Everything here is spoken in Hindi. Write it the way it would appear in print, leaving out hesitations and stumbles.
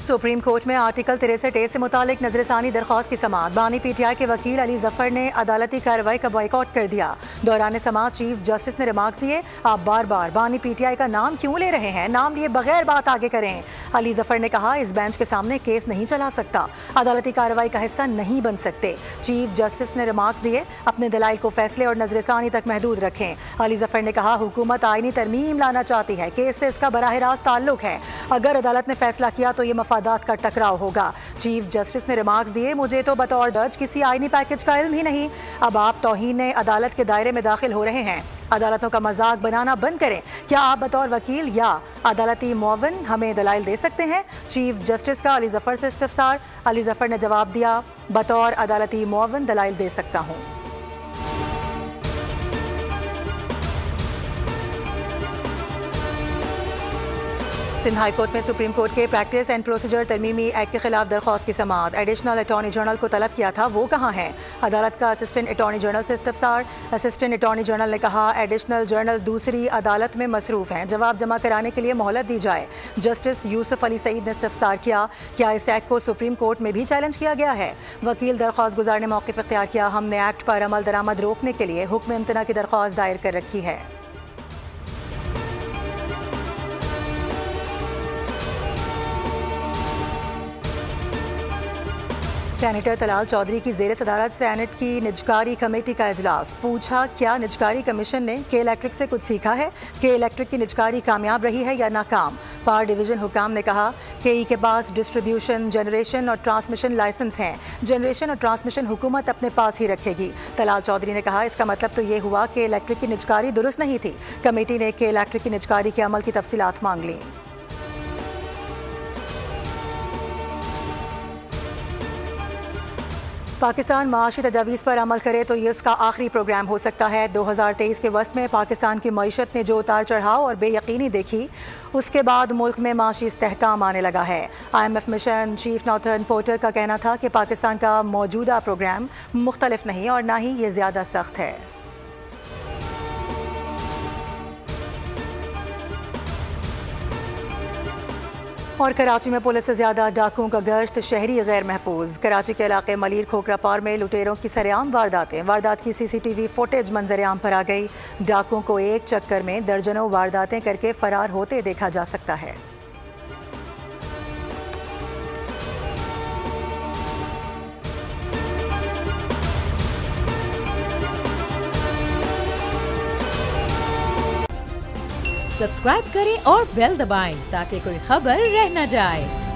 सुप्रीम कोर्ट में आर्टिकल 63A से मुतालिक नजरसानी दरख्वास्त की समाअत। बानी PTI के वकील अली जफर ने अदालती कार्रवाई का बॉयकॉट कर दिया। दौरान समाअत चीफ जस्टिस ने रिमार्क्स दिए, आप बार बार बानी PTI का नाम क्यों ले रहे हैं, नाम लिए बगैर बात आगे करें। अली जफर ने कहा, इस बेंच के सामने केस नहीं चला सकता, अदालती कार्रवाई का हिस्सा नहीं बन सकते। चीफ जस्टिस ने रिमार्क्स दिए, अपने दलाइल को फैसले और नजरसानी तक महदूद रखें। अली जफर ने कहा, हुकूमत आईनी तरमीम लाना चाहती है, केस से इसका बराह रास्त ताल्लुक है, अगर अदालत ने फैसला किया तो ये मफादात का टकराव होगा। चीफ जस्टिस ने रिमार्क्स दिए, मुझे तो बतौर जज किसी आईनी पैकेज का इल्म ही नहीं, अब आप तौहीन अदालत के दायरे में दाखिल हो रहे हैं। अदालतों का मजाक बनाना बंद करें। क्या आप बतौर वकील या अदालती मुअव्विन हमें दलाइल दे सकते हैं? चीफ जस्टिस का अली जफर से इस्तफसार। अली जफर ने जवाब दिया, बतौर अदालती मुअव्विन दलाइल दे सकता हूँ। सिंध हाई कोर्ट में सुप्रीम कोर्ट के प्रैक्टिस एंड प्रोसीजर तरमीमी एक्ट के खिलाफ दरख्वास्त की समाअत। एडिशनल अटॉर्नी जनरल को तलब किया था, वो कहाँ है? अदालत का असिस्टेंट अटॉर्नी जनरल से इस्तफसार। असिस्टेंट अटॉर्नी जनरल ने कहा, एडिशनल जनरल दूसरी अदालत में मसरूफ हैं, जवाब जमा कराने के लिए मोहलत दी जाए। जस्टिस यूसुफ अली सईद ने इस्तफसार किया, क्या इस एक्ट को सुप्रीम कोर्ट में भी चैलेंज किया गया है? वकील दरख्वास्त गुजार ने मौक़िफ़ इख्तियार किया, हमने एक्ट पर अमल दरामद रोकने के लिए हुक्म इम्तना की दरख्वास्त दायर कर रखी है। सेनेटर तलाल चौधरी की जेर सदारत सेनेट की निजकारी कमेटी का इजलास। पूछा, क्या निजकारी कमीशन ने के इलेक्ट्रिक से कुछ सीखा है? के इलेक्ट्रिक की निजकारी कामयाब रही है या नाकाम? पावर डिवीजन हुकाम ने कहा, के के पास डिस्ट्रीब्यूशन, जनरेशन और ट्रांसमिशन लाइसेंस हैं, जनरेशन और ट्रांसमिशन हुकूमत अपने पास ही रखेगी। तलाल चौधरी ने कहा, इसका मतलब तो ये हुआ कि इलेक्ट्रिक की निजकारी दुरुस्त नहीं थी। कमेटी ने के इलेक्ट्रिक की निजकारी के अमल की तफसीलात मांग ली। पाकिस्तान माशी तजावीज़ पर अमल करे तो ये इसका आखिरी प्रोग्राम हो सकता है। 2023 के वस्त में पाकिस्तान की मईशत ने जो उतार चढ़ाव और बेयकीनी देखी, उसके बाद मुल्क में माशी इस्तेहकाम आने लगा है। IMF mission chief northern porter का कहना था कि पाकिस्तान का मौजूदा प्रोग्राम मुख्तलिफ नहीं और ना ही ये ज़्यादा सख्त है। और कराची में पुलिस से ज्यादा डाकुओं का गश्त, शहरी गैर महफूज। कराची के इलाके मलीर खोखरापार में लुटेरों की सरेआम वारदातें। वारदात की CCTV फुटेज मंजरेआम पर आ गई। डाकुओं को एक चक्कर में दर्जनों वारदातें करके फरार होते देखा जा सकता है। सब्सक्राइब करें और बेल दबाएं ताकि कोई खबर रह न जाए।